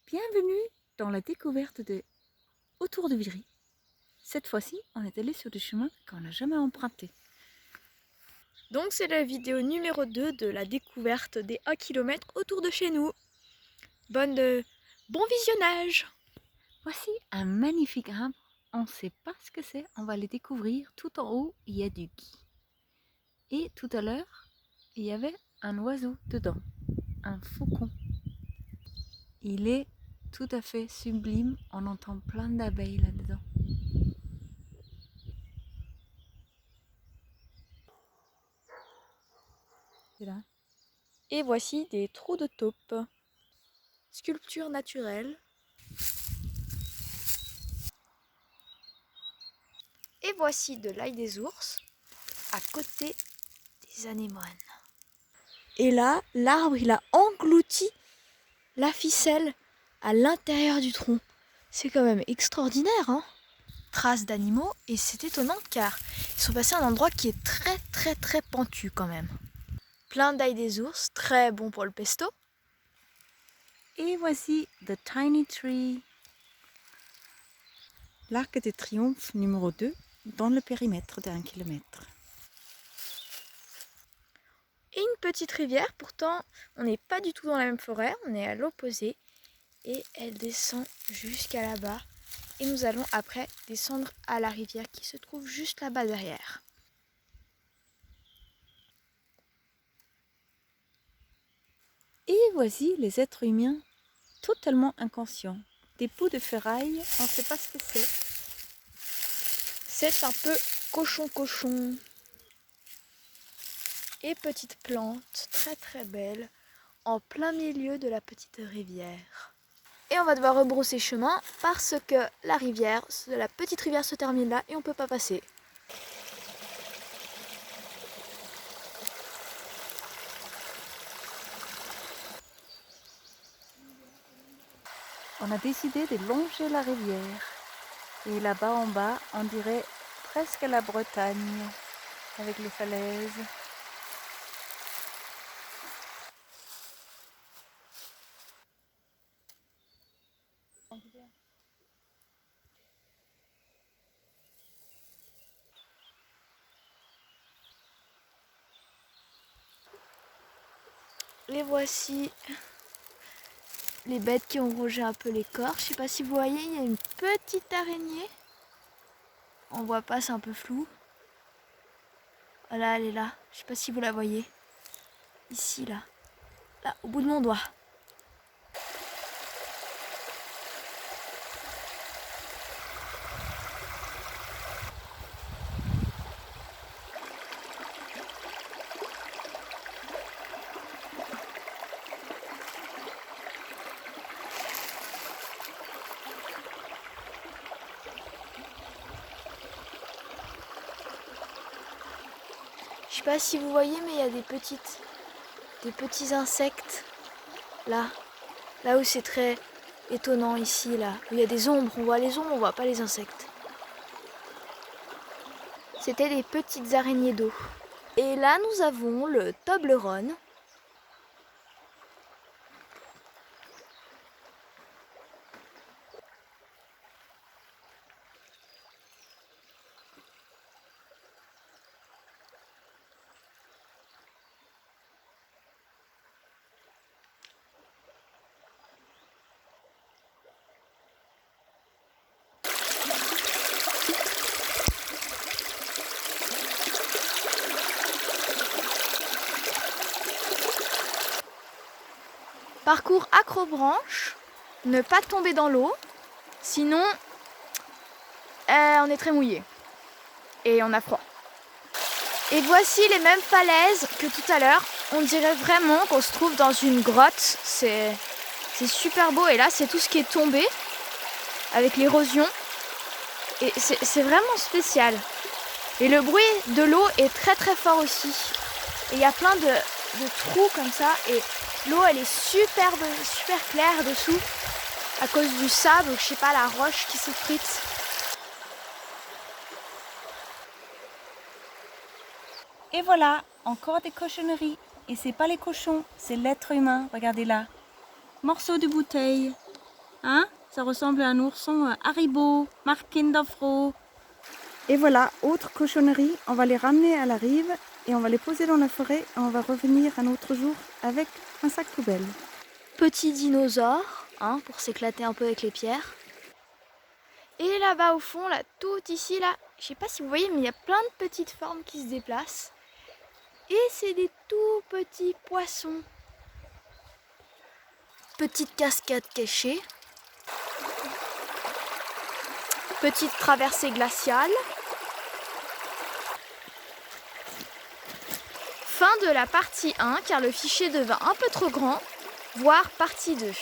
Bienvenue dans la découverte de Autour de Viry. Cette fois-ci, on est allé sur des chemins qu'on n'a jamais empruntés. Donc c'est la vidéo numéro 2 de la découverte des 1 km autour de chez nous. Bon visionnage! Voici un magnifique arbre. On ne sait pas ce que c'est, on va le découvrir. Tout en haut, il y a du gui. Et tout à l'heure, il y avait un oiseau dedans, un faucon. Il est tout à fait sublime, on entend plein d'abeilles là-dedans. C'est là. Et voici des trous de taupe. Sculpture naturelle. Et voici de l'ail des ours à côté des anémones. Et là, l'arbre il a englouti la ficelle à l'intérieur du tronc. C'est quand même extraordinaire, hein? Traces d'animaux, et c'est étonnant car ils sont passés à un endroit qui est très pentu quand même. Plein d'ail des ours, très bon pour le pesto. Et voici The Tiny Tree. L'Arc de Triomphe numéro 2 dans le périmètre d'1 kilomètre. Et une petite rivière, pourtant on n'est pas du tout dans la même forêt, on est à l'opposé. Et elle descend jusqu'à là-bas. Et nous allons après descendre à la rivière qui se trouve juste là-bas derrière. Et voici les êtres humains totalement inconscients. Des bouts de ferraille, on ne sait pas ce que c'est. C'est un peu cochon. Et petite plante très belle en plein milieu de la petite rivière. Et on va devoir rebrousser chemin parce que la petite rivière se termine là et on ne peut pas passer. On a décidé de longer la rivière. Et là-bas en bas, on dirait presque la Bretagne, avec les falaises. Et voici les bêtes qui ont rongé un peu l'écorce. Je sais pas si vous voyez, il y a une petite araignée. On voit pas, c'est un peu flou. Voilà, elle est là. Je sais pas si vous la voyez. Ici, là. Là, au bout de mon doigt. Je sais pas si vous voyez, mais il y a des petits insectes. Là. Là où c'est très étonnant, ici, là. Où il y a des ombres. On voit les ombres, on voit pas les insectes. C'était des petites araignées d'eau. Et là, nous avons le Toblerone. Parcours accrobranche, ne pas tomber dans l'eau, sinon on est très mouillé et on a froid. Et voici les mêmes falaises que tout à l'heure. On dirait vraiment qu'on se trouve dans une grotte. C'est super beau et là c'est tout ce qui est tombé avec l'érosion. Et c'est vraiment spécial. Et le bruit de l'eau est très fort aussi. Et il y a plein de trous comme ça et l'eau elle est super claire dessous à cause du sable, je sais pas, la roche qui s'effrite. Et voilà, encore des cochonneries. Et c'est pas les cochons, c'est l'être humain, regardez là. Morceau de bouteille, Hein? Ça ressemble à un ourson Haribo, marque Kinderfro. Et voilà, autre cochonnerie, on va les ramener à la rive et on va les poser dans la forêt et on va revenir un autre jour avec un sac poubelle. Petit dinosaure, hein, pour s'éclater un peu avec les pierres. Et là-bas au fond, là, tout ici, là, je sais pas si vous voyez, mais il y a plein de petites formes qui se déplacent. Et c'est des tout petits poissons. Petite cascade cachée. Petite traversée glaciale. Fin de la partie 1, car le fichier devint un peu trop grand, voire partie 2.